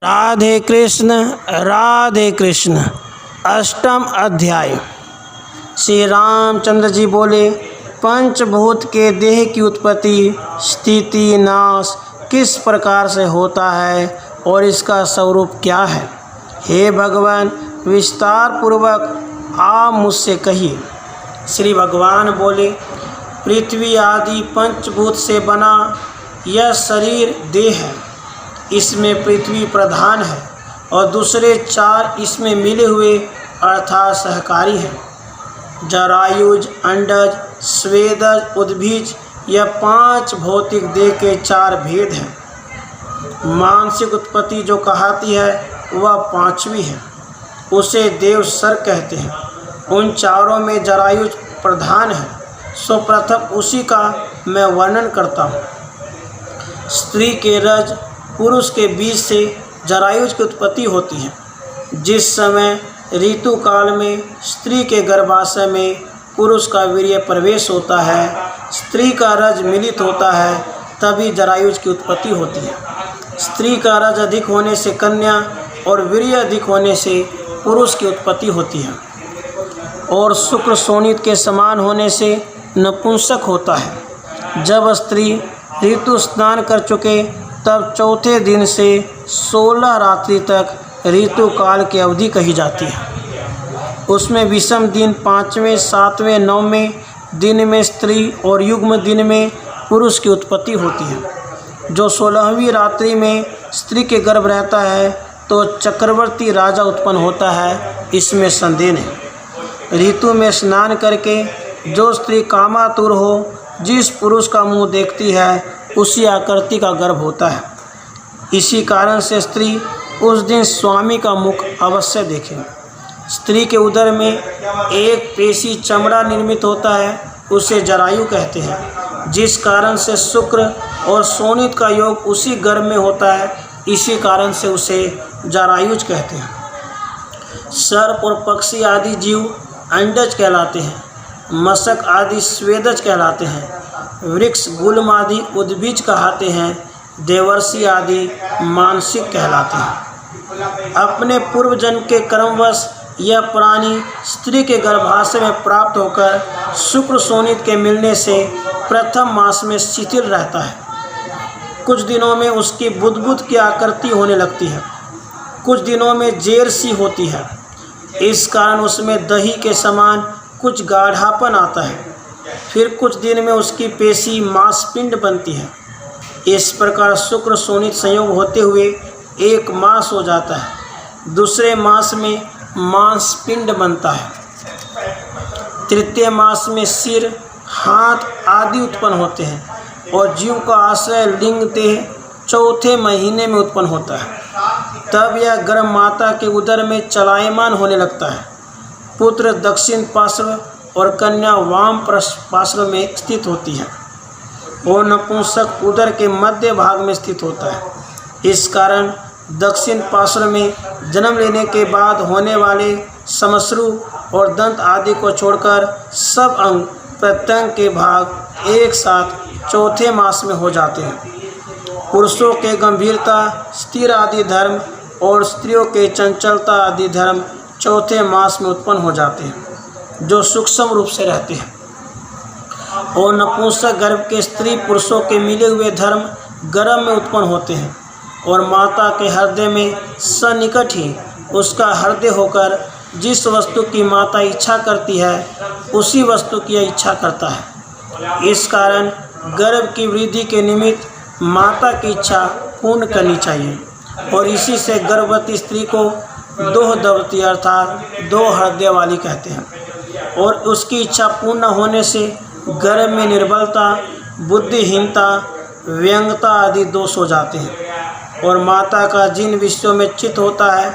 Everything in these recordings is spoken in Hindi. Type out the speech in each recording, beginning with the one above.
राधे कृष्ण। अष्टम अध्याय। श्री रामचंद्र जी बोले, पंचभूत के देह की उत्पत्ति, स्थिति, नाश किस प्रकार से होता है और इसका स्वरूप क्या है? हे भगवान, विस्तार पूर्वक आप मुझसे कहिए। श्री भगवान बोले, पृथ्वी आदि पंचभूत से बना यह शरीर देह है। इसमें पृथ्वी प्रधान है और दूसरे चार इसमें मिले हुए अर्थात सहकारी हैं। जरायुज, अंडज, स्वेदज, उद्भिज, यह पांच भौतिक देह के चार भेद हैं। मानसिक उत्पत्ति जो कहती है वह पांचवी है, उसे देव सर कहते हैं। उन चारों में जरायुज प्रधान है, सो प्रथम उसी का मैं वर्णन करता हूँ। स्त्री के रज पुरुष के बीच से जरायुज की उत्पत्ति होती है। जिस समय ऋतु काल में स्त्री के गर्भाशय में पुरुष का वीर्य प्रवेश होता है, स्त्री का रज मिलित होता है, तभी जरायुज की उत्पत्ति होती है। स्त्री का रज अधिक होने से कन्या और वीर्य अधिक होने से पुरुष की उत्पत्ति होती है। और शुक्र शोणित के समान होने से नपुंसक होता है। जब स्त्री ऋतु स्नान कर चुके तब चौथे दिन से 16 रात्रि तक ऋतु काल की अवधि कही जाती है। उसमें विषम दिन 5वें, 7वें, 9वें दिन में स्त्री और युग्म दिन में पुरुष की उत्पत्ति होती है। जो 16वीं रात्रि में स्त्री के गर्भ रहता है तो चक्रवर्ती राजा उत्पन्न होता है, इसमें संदेह नहीं। ऋतु में स्नान करके जो स्त्री कामातुर हो, जिस पुरुष का मुँह देखती है उसी आकृति का गर्भ होता है। इसी कारण से स्त्री उस दिन स्वामी का मुख अवश्य देखे। स्त्री के उदर में एक पेशी चमड़ा निर्मित होता है, उसे जरायु कहते हैं। जिस कारण से शुक्र और शोणित का योग उसी गर्भ में होता है, इसी कारण से उसे जरायुज कहते हैं। सर्प और पक्षी आदि जीव अंडज कहलाते हैं। मशक आदि स्वेदज कहलाते हैं। वृक्ष गुल्म आदि उद्भिज कहलाते हैं। देवर्षि आदि मानसिक कहलाते हैं। अपने पूर्व जन्म के कर्मवश यह प्राणी स्त्री के गर्भाशय में प्राप्त होकर शुक्र शोणित के मिलने से प्रथम मास में शिथिल रहता है। कुछ दिनों में उसकी बुदबुद की आकृति होने लगती है, कुछ दिनों में जेर सी होती है। इस कारण उसमें दही के समान कुछ गाढ़ापन आता है। फिर कुछ दिन में उसकी पेशी मांसपिंड बनती है। इस प्रकार शुक्र शोणित संयोग होते हुए एक मास हो जाता है। दूसरे मास में मांसपिंड बनता है। तृतीय मास में सिर, हाथ आदि उत्पन्न होते हैं और जीव का आश्रय लिंग देह चौथे महीने में उत्पन्न होता है। तब यह गर्भ माता के उदर में चलायमान होने लगता है। पुत्र दक्षिण पार्श्व और कन्या वाम पार्श्व में स्थित होती है और नपुंसक उदर के मध्य भाग में स्थित होता है। इस कारण दक्षिण पार्श्व में जन्म लेने के बाद होने वाले समश्रु और दंत आदि को छोड़कर सब अंग प्रत्यंग के भाग एक साथ चौथे मास में हो जाते हैं। पुरुषों के गंभीरता, स्थिर आदि धर्म और स्त्रियों के चंचलता आदि धर्म चौथे मास में उत्पन्न हो जाते हैं, जो सूक्ष्म रूप से रहते हैं। और नपुंसक गर्भ के स्त्री पुरुषों के मिले हुए धर्म गर्भ में उत्पन्न होते हैं और माता के हृदय में सन्निकट ही उसका हृदय होकर जिस वस्तु की माता इच्छा करती है उसी वस्तु की इच्छा करता है। इस कारण गर्भ की वृद्धि के निमित्त माता की इच्छा पूर्ण करनी चाहिए और इसी से गर्भवती स्त्री को दोहदवती अर्थात दो हृदय वाली कहते हैं। और उसकी इच्छा पूर्ण होने से गर्भ में निर्बलता, बुद्धिहीनता, व्यंगता आदि दोष हो जाते हैं और माता का जिन विषयों में चित्त होता है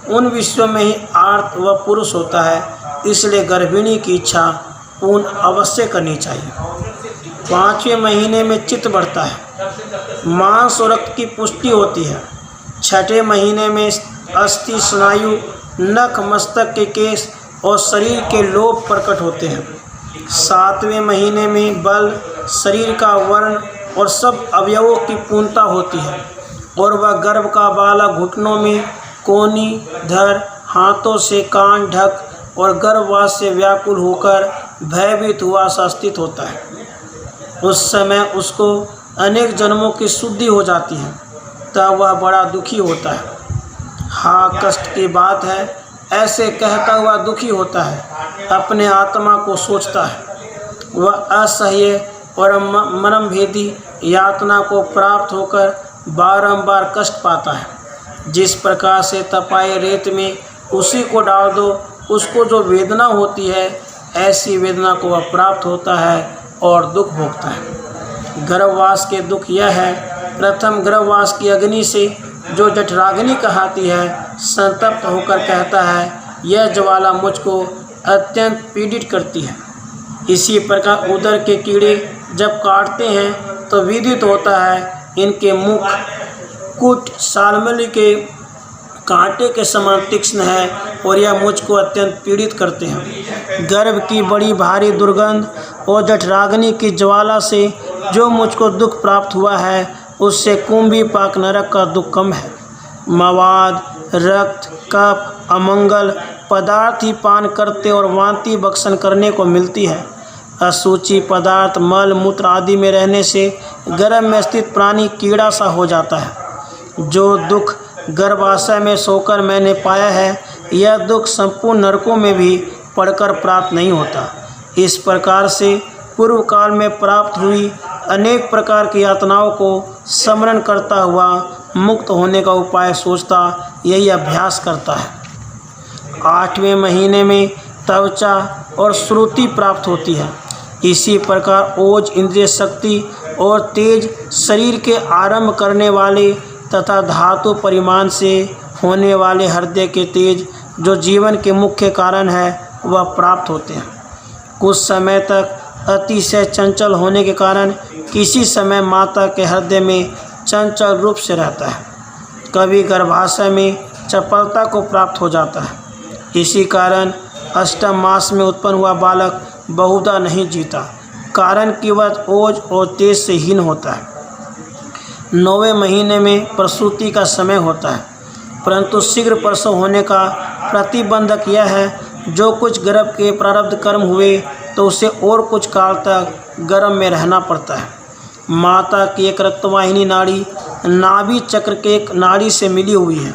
उन विषयों में ही आर्त व पुरुष होता है। इसलिए गर्भिणी की इच्छा पूर्ण अवश्य करनी चाहिए। 5वें महीने में चित्त बढ़ता है, मांस और रक्त की पुष्टि होती है। 6ठे महीने में अस्थि, स्नायु, नख, मस्तक के केश और शरीर के लोभ प्रकट होते हैं। 7वें महीने में बल, शरीर का वर्ण और सब अवयवों की पूर्णता होती है। और वह गर्भ का बालक घुटनों में कोनी धर हाथों से कान ढक और गर्भवास से व्याकुल होकर भयभीत हुआ सा स्थित होता है। उस समय उसको अनेक जन्मों की शुद्धि हो जाती है, तब वह बड़ा दुखी होता है। हाँ, कष्ट की बात है, ऐसे कहता हुआ दुखी होता है, अपने आत्मा को सोचता है। वह असह्य और मर्मभेदी यातना को प्राप्त होकर बारंबार कष्ट पाता है। जिस प्रकार से तपाए रेत में उसी को डाल दो, उसको जो वेदना होती है, ऐसी वेदना को वह प्राप्त होता है और दुख भोगता है। गर्भवास के दुख यह है, प्रथम गर्भवास की अग्नि से जो जठराग्नि कहलाती है, संतप्त होकर कहता है, यह ज्वाला मुझको अत्यंत पीड़ित करती है। इसी प्रकार उदर के कीड़े जब काटते हैं तो विदित होता है, इनके मुख कूट शाल्मली के कांटे के समान तीक्ष्ण है और यह मुझको अत्यंत पीड़ित करते हैं। गर्भ की बड़ी भारी दुर्गंध और जठराग्नि की ज्वाला से जो मुझको दुख प्राप्त हुआ है, उससे कुंभी पाक नरक का दुख कम है। मवाद, रक्त, कफ, अमंगल पदार्थ ही पान करते और वांति बक्सन करने को मिलती है। अशुचि पदार्थ मल मूत्र आदि में रहने से गर्भ में स्थित प्राणी कीड़ा सा हो जाता है। जो दुख गर्भाशय में सोकर मैंने पाया है, यह दुख संपूर्ण नरकों में भी पड़कर प्राप्त नहीं होता। इस प्रकार से पूर्व काल में प्राप्त हुई अनेक प्रकार की यातनाओं को स्मरण करता हुआ मुक्त होने का उपाय सोचता, यही अभ्यास करता है। 8वें महीने में त्वचा और श्रुति प्राप्त होती है। इसी प्रकार ओज इंद्रिय शक्ति और तेज शरीर के आरंभ करने वाले तथा धातु परिमाण से होने वाले हृदय के तेज, जो जीवन के मुख्य कारण है, वह प्राप्त होते हैं। कुछ समय तक अतिशय चंचल होने के कारण किसी समय माता के हृदय में चंचल रूप से रहता है। कभी गर्भाशय में चपलता को प्राप्त हो जाता है। इसी कारण 8 मास में उत्पन्न हुआ बालक बहुधा नहीं जीता, कारण कि वह ओज और तेज से हीन होता है। 9वें महीने में प्रसूति का समय होता है, परंतु शीघ्र प्रसव होने का प्रतिबंधक यह है, जो कुछ गर्भ के प्रारब्ध कर्म हुए तो उसे और कुछ काल तक गर्भ में रहना पड़ता है। माता की एक रक्तवाहिनी नाड़ी नाभि चक्र के एक नाड़ी से मिली हुई है।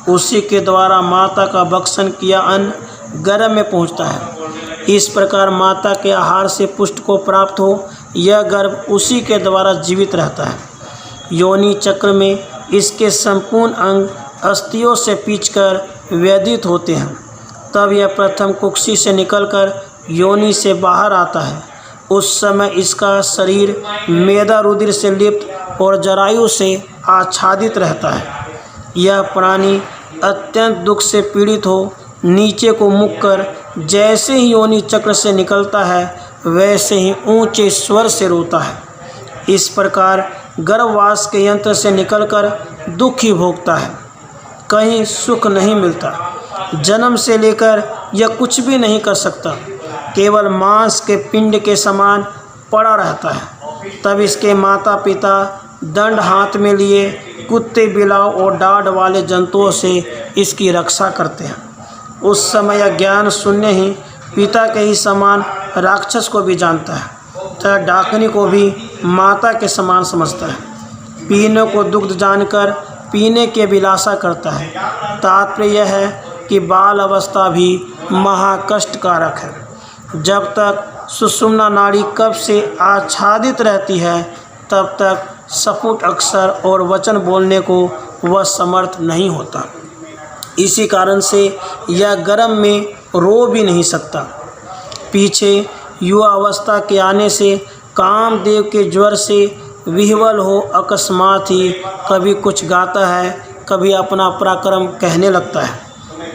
उसी के द्वारा माता का भक्षण किया अन्न गर्भ में पहुंचता है। इस प्रकार माता के आहार से पुष्ट को प्राप्त हो, यह गर्भ उसी के द्वारा जीवित रहता है। योनि चक्र में इसके संपूर्ण अंग अस्थियों से पींचकर व्यथित होते हैं। तब यह प्रथम कुक्षी से निकलकर योनि से बाहर आता है। उस समय इसका शरीर मेदा रुधिर से लिप्त और जरायु से आच्छादित रहता है। यह प्राणी अत्यंत दुख से पीड़ित हो नीचे को मुख कर जैसे ही योनि चक्र से निकलता है, वैसे ही ऊंचे स्वर से रोता है। इस प्रकार गर्भवास के यंत्र से निकलकर दुख ही भोगता है, कहीं सुख नहीं मिलता। जन्म से लेकर यह कुछ भी नहीं कर सकता, केवल मांस के पिंड के समान पड़ा रहता है। तब इसके माता पिता दंड हाथ में लिए कुत्ते, बिलाव और डाढ़ वाले जंतुओं से इसकी रक्षा करते हैं। उस समय यह ज्ञान शून्य ही पिता के ही समान राक्षस को भी जानता है, तथा डाकनी को भी माता के समान समझता है। पीने को दुग्ध जानकर पीने की अभिलाषा करता है। तात्पर्य यह है कि बाल अवस्था भी महाकष्टकारक है। जब तक सुषुम्ना नाड़ी कफ से आच्छादित रहती है, तब तक स्फुट अक्षर और वचन बोलने को वह समर्थ नहीं होता। इसी कारण से यह गर्भ में रो भी नहीं सकता। पीछे युवा अवस्था के आने से कामदेव के ज्वर से विह्वल हो अकस्मात ही कभी कुछ गाता है, कभी अपना पराक्रम कहने लगता है,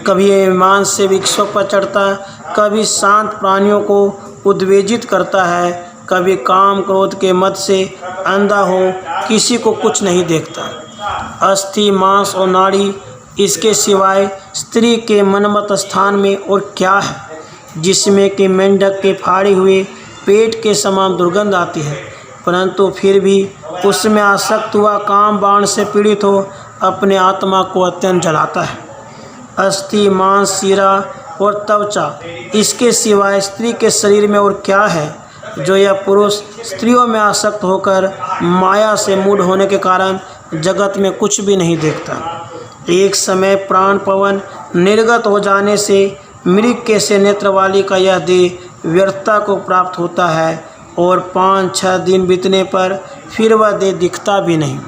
कभी विमान से वृक्षों पर चढ़ता है, कभी शांत प्राणियों को उद्वेजित करता है, कभी काम क्रोध के मद से अंधा हो किसी को कुछ नहीं देखता। अस्थि मांस और नाड़ी इसके सिवाय स्त्री के मनमत स्थान में और क्या है, जिसमें कि मेंढक के फाड़े हुए पेट के समान दुर्गंध आती है, परंतु फिर भी उसमें आसक्त हुआ काम बाण से पीड़ित हो अपने आत्मा को अत्यंत जलाता है। अस्थि, मांस, सीरा और त्वचा, इसके सिवाय स्त्री के शरीर में और क्या है जो यह पुरुष स्त्रियों में आसक्त होकर माया से मूढ़ होने के कारण जगत में कुछ भी नहीं देखता। एक समय प्राण पवन निर्गत हो जाने से मृग के से नेत्र वाली का यह देह व्यर्थता को प्राप्त होता है और 5-6 दिन बीतने पर फिर वह देह दिखता भी नहीं।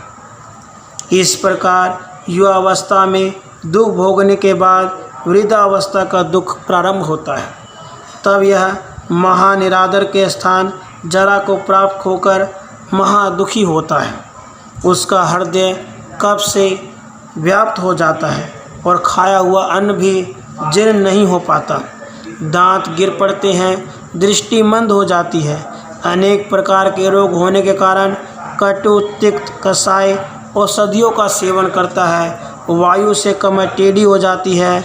इस प्रकार युवावस्था में दुख भोगने के बाद वृद्धावस्था का दुख प्रारंभ होता है। तब यह महानिरादर के स्थान जरा को प्राप्त होकर महादुखी होता है। उसका हृदय कब से व्याप्त हो जाता है और खाया हुआ अन्न भी जीर्ण नहीं हो पाता। दांत गिर पड़ते हैं, दृष्टि मंद हो जाती है। अनेक प्रकार के रोग होने के कारण कटु, तिक्त, कषाय औषधियों का सेवन करता है। वायु से कमर टेढ़ी हो जाती है।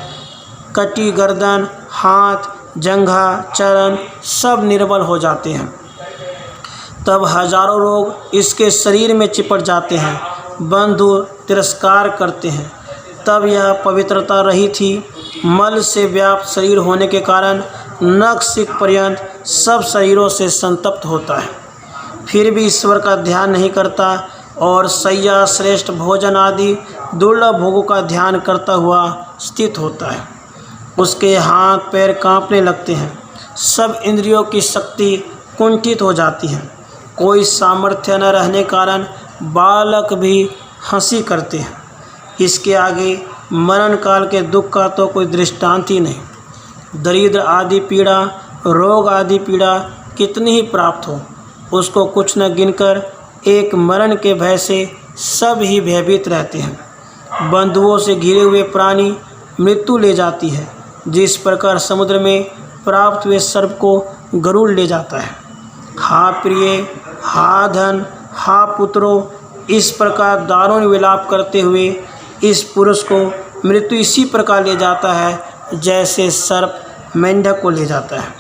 कटी, गर्दन, हाथ, जंघा, चरण सब निर्बल हो जाते हैं। तब हजारों रोग इसके शरीर में चिपट जाते हैं। बंधु तिरस्कार करते हैं। तब यह पवित्रता रहित ही मल से व्याप्त शरीर होने के कारण नख शिख पर्यंत सब शरीरों से संतप्त होता है। फिर भी ईश्वर का ध्यान नहीं करता और सैया, श्रेष्ठ भोजन आदि दुर्लभ भोगों का ध्यान करता हुआ स्थित होता है। उसके हाथ पैर कांपने लगते हैं। सब इंद्रियों की शक्ति कुंठित हो जाती है। कोई सामर्थ्य न रहने कारण बालक भी हंसी करते हैं। इसके आगे मरण काल के दुख का तो कोई दृष्टांत ही नहीं। दरिद्र आदि पीड़ा, रोग आदि पीड़ा कितनी ही प्राप्त हो, उसको कुछ न गिनकर एक मरण के भय से सब ही भयभीत रहते हैं। बंधुओं से घिरे हुए प्राणी मृत्यु ले जाती है, जिस प्रकार समुद्र में प्राप्त हुए सर्प को गरुड़ ले जाता है। हा प्रिय, हा धन, हा पुत्रों, इस प्रकार दारुण विलाप करते हुए इस पुरुष को मृत्यु इसी प्रकार ले जाता है जैसे सर्प मेंढक को ले जाता है।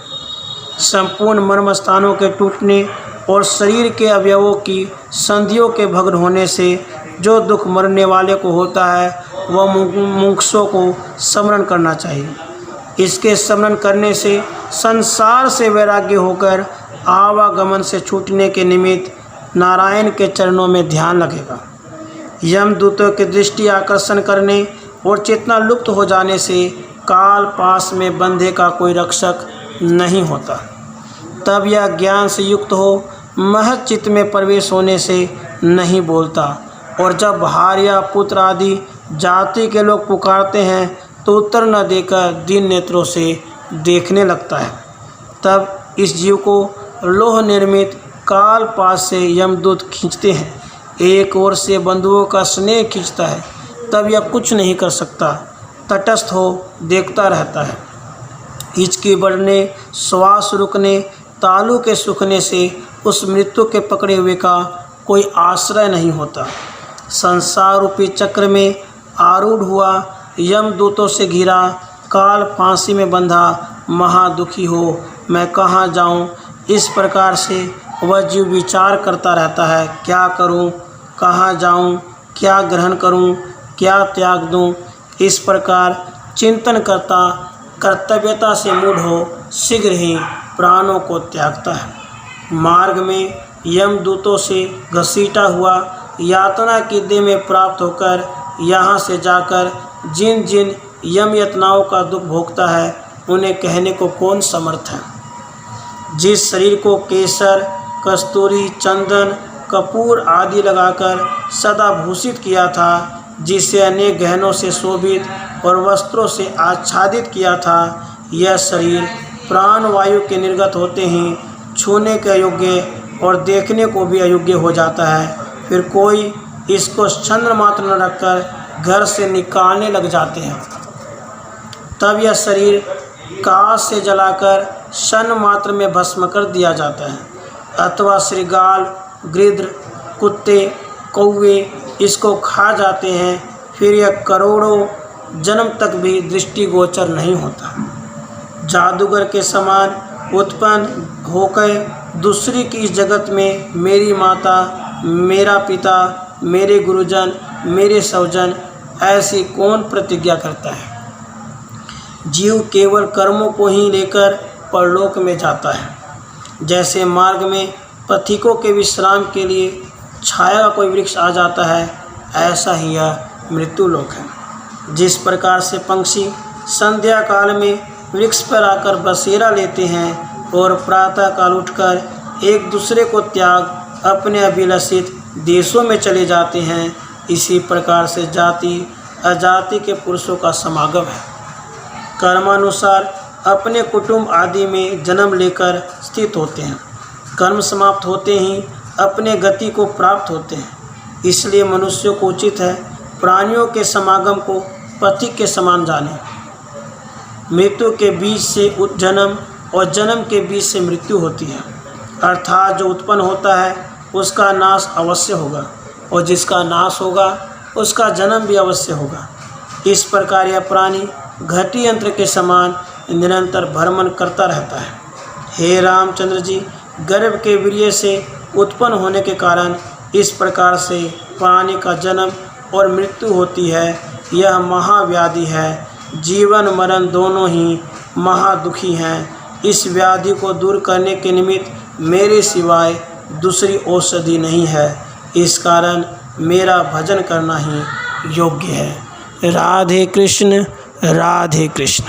संपूर्ण मर्म स्थानों के टूटने और शरीर के अवयवों की संधियों के भग्न होने से जो दुख मरने वाले को होता है वह मुमुक्षुओं को स्मरण करना चाहिए। इसके स्मरण करने से संसार से वैराग्य होकर आवागमन से छूटने के निमित्त नारायण के चरणों में ध्यान लगेगा। यमदूतों की दृष्टि आकर्षण करने और चेतना लुप्त हो जाने से काल पास में बंधे का कोई रक्षक नहीं होता। तब यह ज्ञान से युक्त हो महत चित्त में प्रवेश होने से नहीं बोलता, और जब भार्या, पुत्र आदि जाति के लोग पुकारते हैं तो उत्तर न देकर दीन नेत्रों से देखने लगता है। तब इस जीव को लोह निर्मित काल पास से यमदूत खींचते हैं। एक ओर से बंधुओं का स्नेह खींचता है, तब यह कुछ नहीं कर सकता, तटस्थ हो देखता रहता है। हिचकी बढ़ने, श्वास रुकने, तालू के सूखने से उस मृत्यु के पकड़े हुए का कोई आश्रय नहीं होता। संसार रूपी चक्र में आरूढ़ हुआ यमदूतों से घिरा काल फांसी में बंधा महादुखी हो, मैं कहाँ जाऊँ, इस प्रकार से वह जीव विचार करता रहता है। क्या करूँ, कहाँ जाऊँ, क्या ग्रहण करूँ, क्या त्याग दूँ। इस प्रकार चिंतन करता कर्तव्यता से मूढ़ हो शीघ्र ही प्राणों को त्यागता है। मार्ग में यमदूतों से घसीटा हुआ यातना की देह में प्राप्त होकर यहाँ से जाकर जिन जिन यम यातनाओं का दुख भोगता है उन्हें कहने को कौन समर्थ है। जिस शरीर को केसर, कस्तूरी, चंदन, कपूर आदि लगाकर सदा भूषित किया था, जिसे अनेक गहनों से शोभित और वस्त्रों से आच्छादित किया था, यह शरीर प्राण वायु के निर्गत होते ही छूने के अयोग्य और देखने को भी अयोग्य हो जाता है। फिर कोई इसको छंद्र मात्र न रखकर घर से निकालने लग जाते हैं। तब यह शरीर काश से जलाकर शन मात्र में भस्म कर दिया जाता है, अथवा श्रृगाल, गिद्ध, कुत्ते, कौवे इसको खा जाते हैं। फिर यह करोड़ों जन्म तक भी दृष्टिगोचर नहीं होता। जादूगर के समान उत्पन्न होकर दूसरी की इस जगत में मेरी माता मेरा पिता, मेरे गुरुजन, मेरे स्वजन, ऐसी कौन प्रतिज्ञा करता है? जीव केवल कर्मों को ही लेकर परलोक में जाता है। जैसे मार्ग में पथिकों के विश्राम के लिए छाया का कोई वृक्ष आ जाता है, ऐसा ही यह मृत्यु लोक है। जिस प्रकार से पंछी संध्या काल में वृक्ष पर आकर बसेरा लेते हैं और प्रातः काल उठकर एक दूसरे को त्याग अपने अभिलषित देशों में चले जाते हैं, इसी प्रकार से जाति अजाति के पुरुषों का समागम है। कर्मानुसार अपने कुटुंब आदि में जन्म लेकर स्थित होते हैं। कर्म समाप्त होते ही अपने गति को प्राप्त होते हैं। इसलिए मनुष्यों को उचित है प्राणियों के समागम को पथिक के समान जाने। मृत्यु के बीच से जन्म और जन्म के बीच से मृत्यु होती है, अर्थात जो उत्पन्न होता है उसका नाश अवश्य होगा और जिसका नाश होगा उसका जन्म भी अवश्य होगा। इस प्रकार यह प्राणी घटी यंत्र के समान निरंतर भ्रमण करता रहता है। हे रामचंद्र जी, गर्भ के वीर्य से उत्पन्न होने के कारण इस प्रकार से प्राणी का जन्म और मृत्यु होती है। यह महाव्याधि है। जीवन मरण दोनों ही महादुखी हैं। इस व्याधि को दूर करने के निमित्त मेरे सिवाय दूसरी औषधि नहीं है। इस कारण मेरा भजन करना ही योग्य है। राधे कृष्ण, राधे कृष्ण।